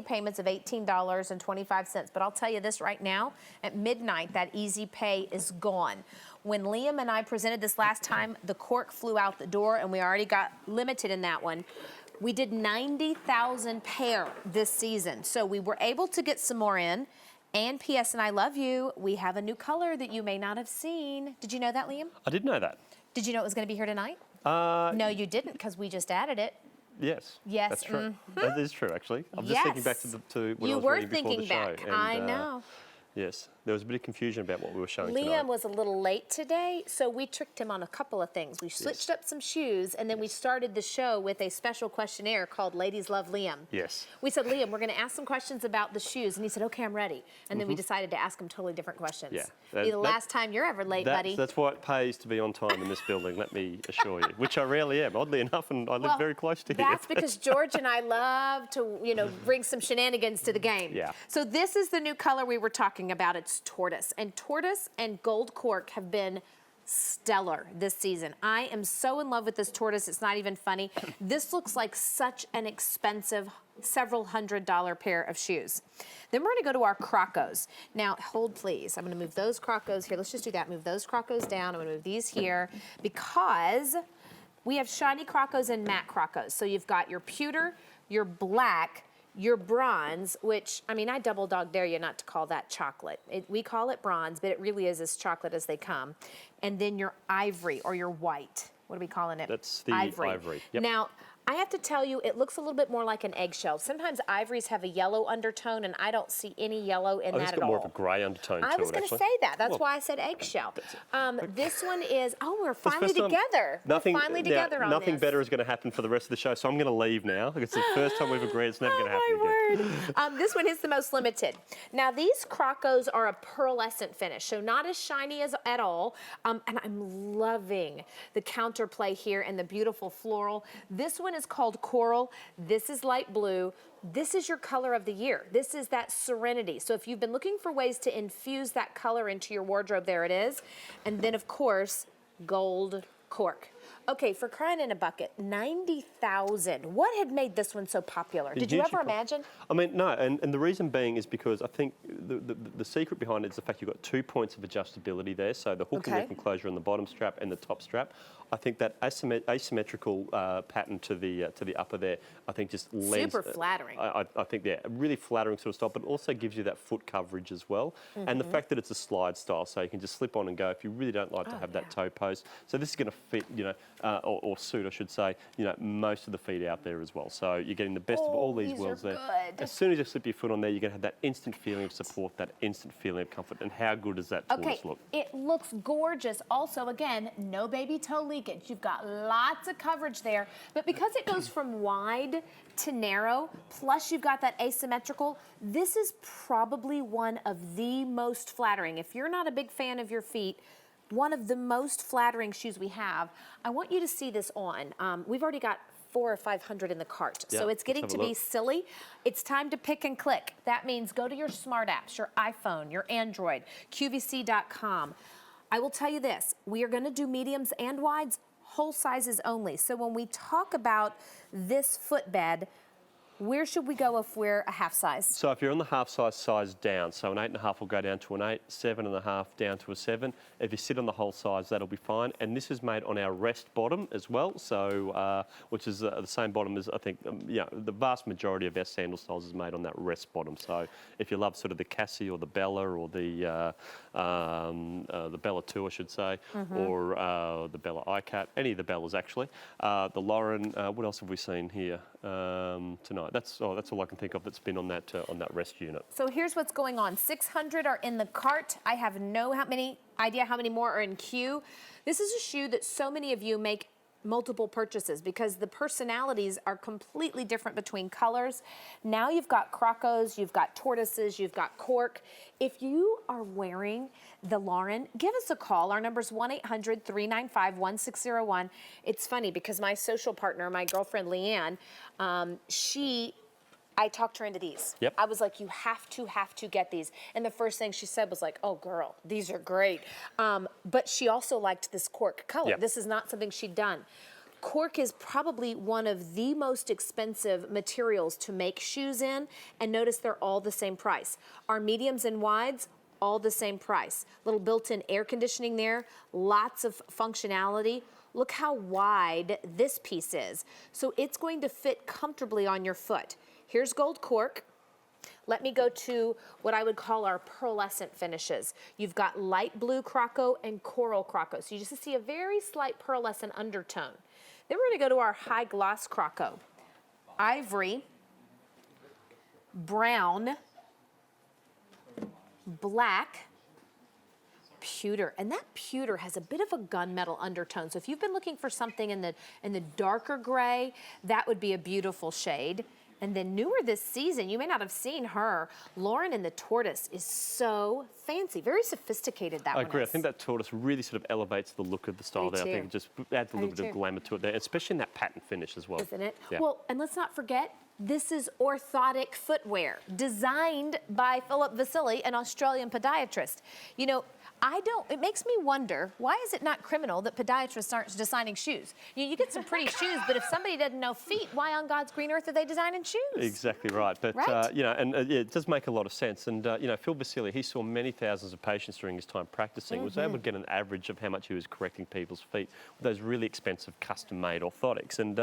payments of $18.25. But I'll tell you this right now, at midnight, that easy pay is gone. When Liam and I presented this last time, the cork flew out the door, and we already got limited in that one. We did 90,000 pair this season, so we were able to get some more in. And P.S. and I love you, we have a new color that you may not have seen. Did you know that, Liam? I did know that. Did you know it was going to be here tonight? No, you didn't, because we just added it. Yes. Yes. That's true. That is true, actually. I'm just thinking back to when I was reading before the show. You were thinking back. I know. Yes, there was a bit of confusion about what we were showing Liam tonight. was a little late today, so we tricked him on a couple of things. We switched up some shoes, and then we started the show with a special questionnaire called Ladies Love Liam. Yes. We said, Liam, we're going to ask some questions about the shoes. And he said, okay, I'm ready. And then we decided to ask him totally different questions. Yeah. Be the last time you're ever late, buddy. That's why it pays to be on time in this building, let me assure you, which I rarely am, oddly enough, and I live very close to here. That's because George and I love to, bring some shenanigans to the game. Yeah. So this is the new color we were talking about. It's tortoise. And tortoise and gold cork have been stellar this season. I am so in love with this tortoise, it's not even funny. This looks like such an expensive, several $100 pair of shoes. Then we're gonna go to our Crocos. Now, hold please. I'm gonna move those Crocos here. Let's just do that. Move those Crocos down. I'm gonna move these here because we have shiny Crocos and matte Crocos. So you've got your pewter, your black, your bronze, which, I mean, I double dog dare you not to call that chocolate. We call it bronze, but it really is as chocolate as they come. And then your ivory or your white. What are we calling it? That's the ivory. Yep. Now, I have to tell you, it looks a little bit more like an eggshell. Sometimes ivories have a yellow undertone, and I don't see any yellow in that at all. It's got more of a grey undertone to it, I was going to say that. That's why I said eggshell. This one is, we're finally together. We're finally together on this. Nothing better is going to happen for the rest of the show, so I'm going to leave now. It's the first time we've agreed it's never going to happen again. This one is the most limited. Now, these Crocos are a pearlescent finish, so not as shiny as at all. And I'm loving the counterplay here and the beautiful floral. This one is called Coral. This is light blue. This is your color of the year. This is that serenity. So if you've been looking for ways to infuse that color into your wardrobe, there it is. And then, of course, gold cork. Okay, for crying in a bucket, 90,000. What had made this one so popular? Did you ever imagine? I mean, no, and the reason being is because I think the secret behind it is the fact you've got 2 points of adjustability there, so the hook and loop enclosure on the bottom strap and the top strap. I think that asymmetrical pattern to the upper there, I think just lends... Super flattering. I think they're really flattering sort of style, but also gives you that foot coverage as well. And the fact that it's a slide style, so you can just slip on and go if you really don't like to have that toe post. So this is going to fit, or suit, I should say, most of the feet out there as well. So you're getting the best of all these worlds there. Good. As soon as you slip your foot on there, you're going to have that instant feeling of support, that instant feeling of comfort. And how good does that tortoise look? It looks gorgeous. Also, again, no baby toe leakage. You've got lots of coverage there. But because it goes from wide to narrow, plus you've got that asymmetrical, this is probably one of the most flattering. If you're not a big fan of your feet, one of the most flattering shoes we have. I want you to see this on. We've already got 400 or 500 in the cart, so it's getting to be silly. It's time to pick and click. That means go to your smart apps, your iPhone, your Android, QVC.com. I will tell you this, we are gonna do mediums and wides, whole sizes only. So when we talk about this footbed, where should we go if we're a half size? So if you're on the half size down, so an 8.5 will go down to an 8, 7.5 down to a 7. If you sit on the whole size, that'll be fine. And this is made on our rest bottom as well, so which is the same bottom as I think the vast majority of our sandal styles is made on that rest bottom. So if you love sort of the Cassie or the Bella or the Bella 2, I should say, or the Bella iCat, any of the Bellas actually. The Lauren, what else have we seen here tonight? That's all I can think of that's been on that rest unit. So here's what's going on. 600 are in the cart. I have no idea how many more are in queue. This is a shoe that so many of you make multiple purchases because the personalities are completely different between colors. Now you've got Crocos, you've got tortoises, you've got cork. If you are wearing the Lauren, give us a call. Our number's 1-800-395-1601. It's funny because my social partner, my girlfriend Leanne, I talked her into these. Yep. I was like, you have to get these. And the first thing she said was like, oh girl, these are great. But she also liked this cork color. Yep. This is not something she'd done. Cork is probably one of the most expensive materials to make shoes in, and notice they're all the same price. Our mediums and wides, all the same price. Little built-in air conditioning there, lots of functionality. Look how wide this piece is. So it's going to fit comfortably on your foot. Here's gold cork. Let me go to what I would call our pearlescent finishes. You've got light blue croco and coral croco. So you just see a very slight pearlescent undertone. Then we're gonna go to our high gloss croco. Ivory, brown, black, pewter, and that pewter has a bit of a gunmetal undertone. So if you've been looking for something in the darker gray, that would be a beautiful shade. And then newer this season, you may not have seen her, Lauren in the tortoise is so fancy, very sophisticated that I one agree. is. I think that tortoise really sort of elevates the look of the style there. I think it just adds a little bit of glamour to it there, especially in that pattern finish as well. Isn't it? Yeah. Well, and let's not forget, this is orthotic footwear, designed by Philip Vasili, an Australian podiatrist. You know, it makes me wonder, why is it not criminal that podiatrists aren't designing shoes? You get some pretty shoes, but if somebody doesn't know feet, why on God's green earth are they designing shoes? Exactly right. But, right? You know, and yeah, it does make a lot of sense. And, you know, Phil Vasili, he saw many thousands of patients during his time practicing, was able to get an average of how much he was correcting people's feet with those really expensive custom-made orthotics. And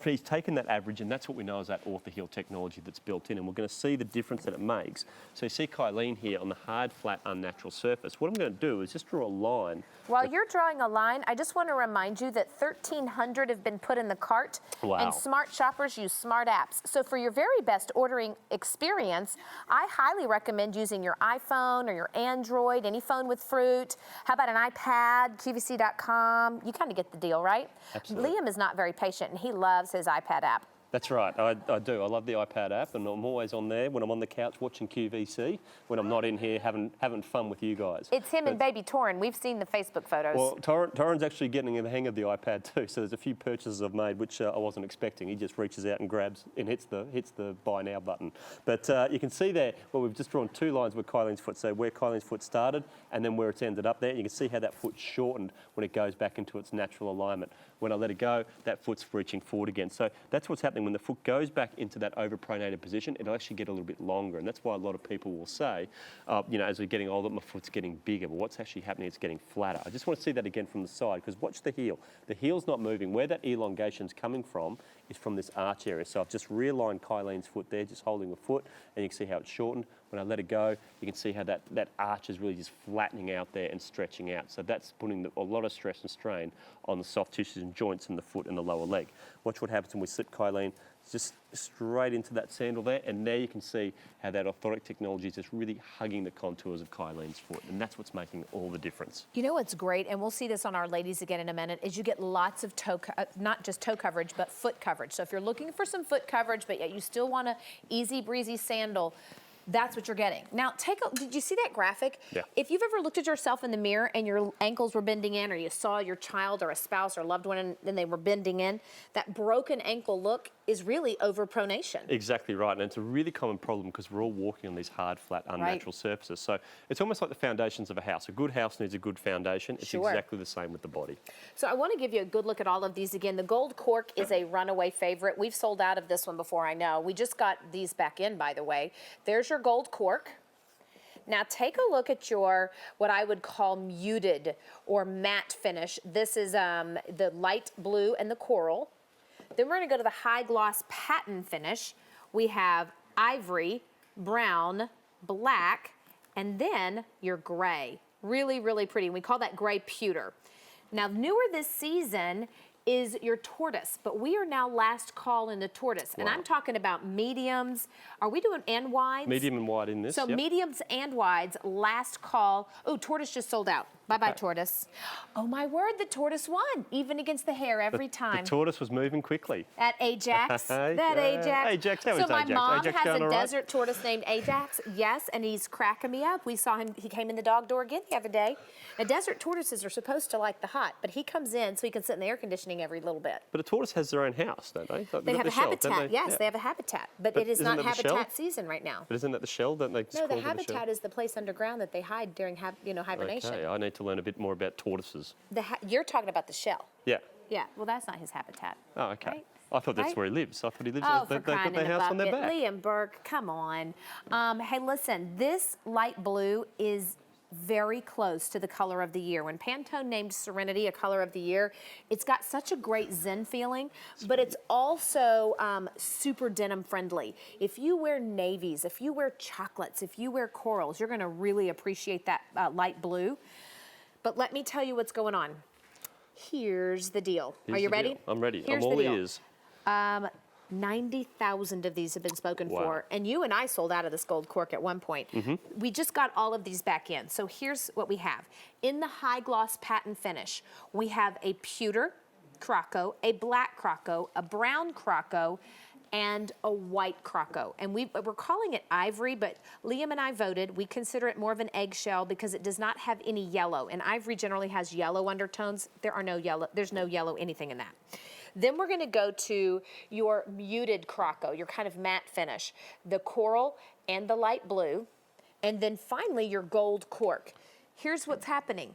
he's taken that average, and that's what we know is that OrthoHeal technology that's built in, and we're going to see the difference that it makes. So you see Kylene here on the hard, flat, unnatural surface. What I'm going to do is just draw a line. While you're drawing a line, I just want to remind you that 1,300 have been put in the cart, and smart shoppers use smart apps. So for your very best ordering experience, I highly recommend using your iPhone or your Android, any phone with fruit. How about an iPad, QVC.com? You kind of get the deal, right? Absolutely. Liam is not very patient, and he loves his iPad app. That's right, I do. I love the iPad app, and I'm always on there when I'm on the couch watching QVC, when I'm not in here having fun with you guys. It's him and baby Torin. We've seen the Facebook photos. Well, Torin's actually getting the hang of the iPad too, so there's a few purchases I've made which I wasn't expecting. He just reaches out and grabs and hits the buy now button. But you can see there, well, we've just drawn two lines with Kylene's foot, so where Kylene's foot started and then where it's ended up there. You can see how that foot's shortened when it goes back into its natural alignment. When I let it go, that foot's reaching forward again. So that's what's happening. When the foot goes back into that overpronated position, it'll actually get a little bit longer. And that's why a lot of people will say, you know, as we're getting older, my foot's getting bigger. But what's actually happening, it's getting flatter. I just want to see that again from the side, because watch the heel. The heel's not moving. Where that elongation's coming from is from this arch area. So I've just realigned Kylene's foot there, just holding the foot, and you can see how it's shortened. When I let it go, you can see how that arch is really just flattening out there and stretching out. So that's putting a lot of stress and strain on the soft tissues and joints in the foot and the lower leg. Watch what happens when we slip Kylene just straight into that sandal there, and there you can see how that orthotic technology is just really hugging the contours of Kylene's foot, and that's what's making all the difference. You know what's great, and we'll see this on our ladies again in a minute, is you get lots of not just toe coverage, but foot coverage. So if you're looking for some foot coverage, but yet you still want a easy breezy sandal, that's what you're getting. Now, did you see that graphic? Yeah. If you've ever looked at yourself in the mirror and your ankles were bending in, or you saw your child or a spouse or loved one and they were bending in, that broken ankle look is really overpronation. Exactly right, and it's a really common problem because we're all walking on these hard, flat, unnatural surfaces. So it's almost like the foundations of a house. A good house needs a good foundation. It's exactly the same with the body. So I want to give you a good look at all of these again. The gold cork is a runaway favorite. We've sold out of this one before, I know. We just got these back in, by the way. There's your gold cork. Now take a look at your, what I would call muted or matte finish. This is the light blue and the coral. Then we're going to go to the high gloss patent finish. We have ivory, brown, black, and then your gray. Really, really pretty. We call that gray pewter. Now, newer this season is your tortoise, but we are now last call in the tortoise. And I'm talking about mediums. Are we doing and wides? Medium and wide in this, So mediums and wides, last call. Oh, tortoise just sold out. Bye-bye, tortoise. Oh, my word, the tortoise won, even against the hare every time. The tortoise was moving quickly. At Ajax, Ajax. Ajax, how is So my Ajax? mom Ajax has going a all right? desert tortoise named Ajax, yes, and he's cracking me up. We saw him, he came in the dog door again the other day. Now, desert tortoises are supposed to like the hot, but he comes in so he can sit in the air conditioning every little bit. But a tortoise has their own house, don't they? They have a habitat, yes, they have a habitat, but it is not isn't that the shell? habitat season right now. But isn't that the shell? Don't they just No, call the it a shell? habitat is the place underground that they hide during hibernation. Okay, I need to learn a bit more about tortoises. You're talking about the shell. Yeah. Yeah, well, that's not his habitat. Oh, okay. Right? I thought that's Right? where he lives. I thought he lives. Oh, They've for crying got their in a house on their bucket. back. Liam Burke, come on. Hey, listen, this light blue is very close to the color of the year. When Pantone named Serenity a color of the year, it's got such a great zen feeling, but it's also super denim friendly. If you wear navies, if you wear chocolates, if you wear corals, you're gonna really appreciate that light blue. But let me tell you what's going on. Here's the deal. Here's Are you the ready? deal. I'm ready. Here's I'm all the deal. ears. 90,000 of these have been spoken Wow. for, and you and I sold out of this gold cork at one point. We just got all of these back in. So here's what we have. In the high gloss patent finish, we have a pewter croco, a black croco, a brown croco, and a white croco. And we're calling it ivory, but Liam and I voted. We consider it more of an eggshell because it does not have any yellow. And ivory generally has yellow undertones. There's no yellow anything in that. Then we're gonna go to your muted croco, your kind of matte finish, the coral and the light blue, and then finally your gold cork. Here's what's happening.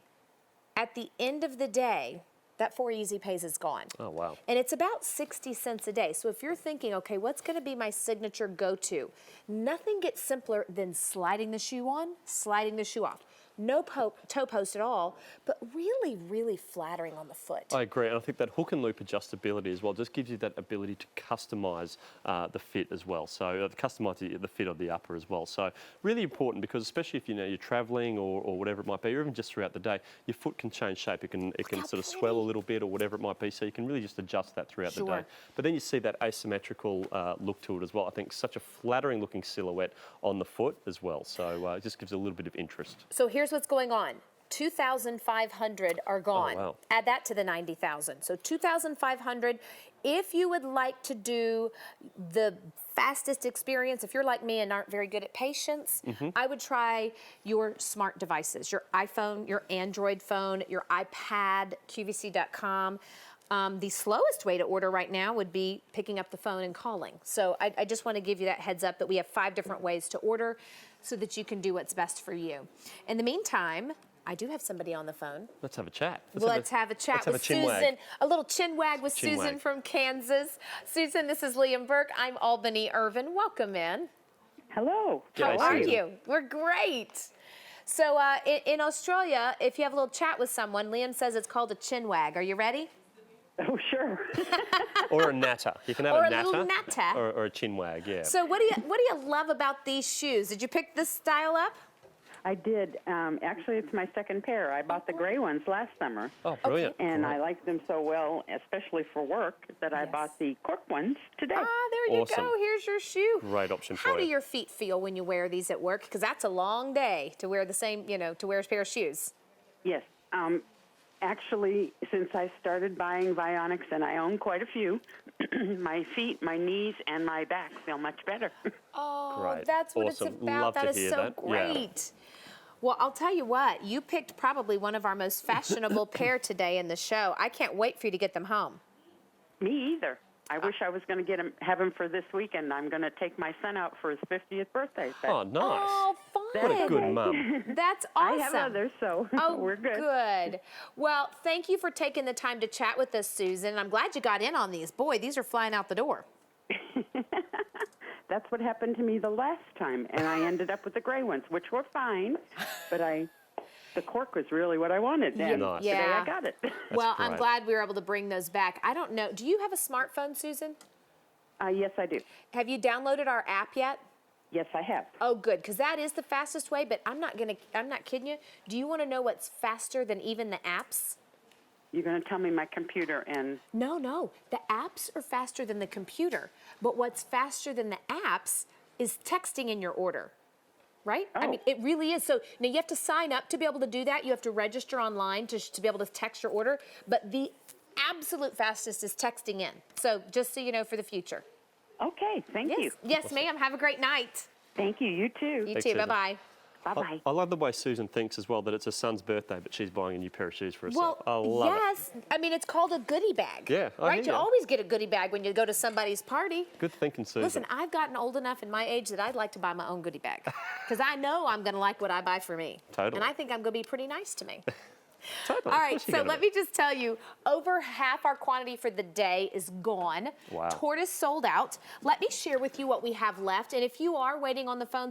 At the end of the day, that 4 Easy Pays is gone. Oh, wow. And it's about 60 cents a day. So if you're thinking, okay, what's gonna be my signature go-to? Nothing gets simpler than sliding the shoe on, sliding the shoe off. No toe post at all, but really, really flattering on the foot. I agree, and I think that hook and loop adjustability as well just gives you that ability to customise the fit as well. So customise the fit of the upper as well. So really important because especially if you're travelling or whatever it might be, or even just throughout the day, your foot can change shape. It can how sort of swell a pretty. little bit or whatever it might be. So you can really just adjust that throughout the Sure. day. But then you see that asymmetrical look to it as well. I think such a flattering looking silhouette on the foot as well. So it just gives a little bit of interest. So here's what's going on. 2,500 are gone. wow. Add that to the 90,000. So 2,500. If you would like to do the fastest experience, if you're like me and aren't very good at patience, I would try your smart devices, your iPhone, your Android phone, your iPad, QVC.com. The slowest way to order right now would be picking up the phone and calling. So I just want to give you that heads up that we have 5 different ways to order so that you can do what's best for you. In the meantime, I do have somebody on the phone. Let's have a chat. Let's have a chat with chin Susan. wag. A little chin wag with Chin Susan wag. from Kansas. Susan, this is Liam Burke. I'm Albany Irvin. Welcome in. Hello. G'day, How are Susan. you? We're great. So in Australia, if you have a little chat with someone, Liam says it's called a chin wag. Are you ready? Oh, sure. Or a natter. You can have Or a a natter. little natter. Or a chin wag, yeah. So what do you love about these shoes? Did you pick this style up? I did. Actually, it's my second pair. I bought the gray ones last summer, Oh, brilliant. and Great. I liked them so well, especially for work, that I Yes. bought the cork ones today. Ah, there you Awesome. go. Here's your shoe. Great option How for do you. your feet feel when you wear these at work? Because that's a long day to wear the same, to wear a pair of shoes. Yes. Actually, since I started buying Vionics, and I own quite a few, my feet, my knees, and my back feel much better. Oh, Great. that's what Awesome. it's about. Love That to is hear so that. Yeah. great. Well, I'll tell you what, you picked probably one of our most fashionable pair today in the show. I can't wait for you to get them home. Me either. I wish I was going to have them for this weekend. I'm going to take my son out for his 50th birthday. But Oh, nice. Oh, fun. What a good mum. That's I awesome. have others, so Oh, we're good. good. Well, thank you for taking the time to chat with us, Susan. I'm glad you got in on these. Boy, these are flying out the door. That's what happened to me the last time, and I ended up with the gray ones, which were fine, but the cork was really what I wanted. And Nice. today Yeah. I got it. Well, I'm great. glad we were able to bring those back. I don't know. Do you have a smartphone, Susan? Yes, I do. Have you downloaded our app yet? Yes, I have. Oh, good, because that is the fastest way. But I'm not kidding you. Do you want to know what's faster than even the apps? You're going to tell me my computer and No. The apps are faster than the computer. But what's faster than the apps is texting in your order. Right? I Oh. mean, it really is. So now you have to sign up to be able to do that. You have to register online to be able to text your order. But the absolute fastest is texting in. So just so you know for the future. okay, thank you. Yes, ma'am. Have a great night. Thank you. You too. You Thanks, too. Susan. Bye-bye. Bye-bye. I love the way Susan thinks as well that it's her son's birthday, but she's buying a new pair of shoes for herself. I Well, love yes. I mean, it's called a goodie bag. Yeah, I right? hear You ya. always get a goodie bag when you go to somebody's party. it. Good thinking, Susan. Listen, I've gotten old enough in my age that I'd like to buy my own goodie bag because I know I'm going to like what I buy for me. Totally. And I think I'm going to be pretty nice to me. Totally. All Of right, course you so get a let bit. me just tell you, over half our quantity for the day is gone. Wow. Tortoise sold out. Let me share with you what we have left. And if you are waiting on the phones,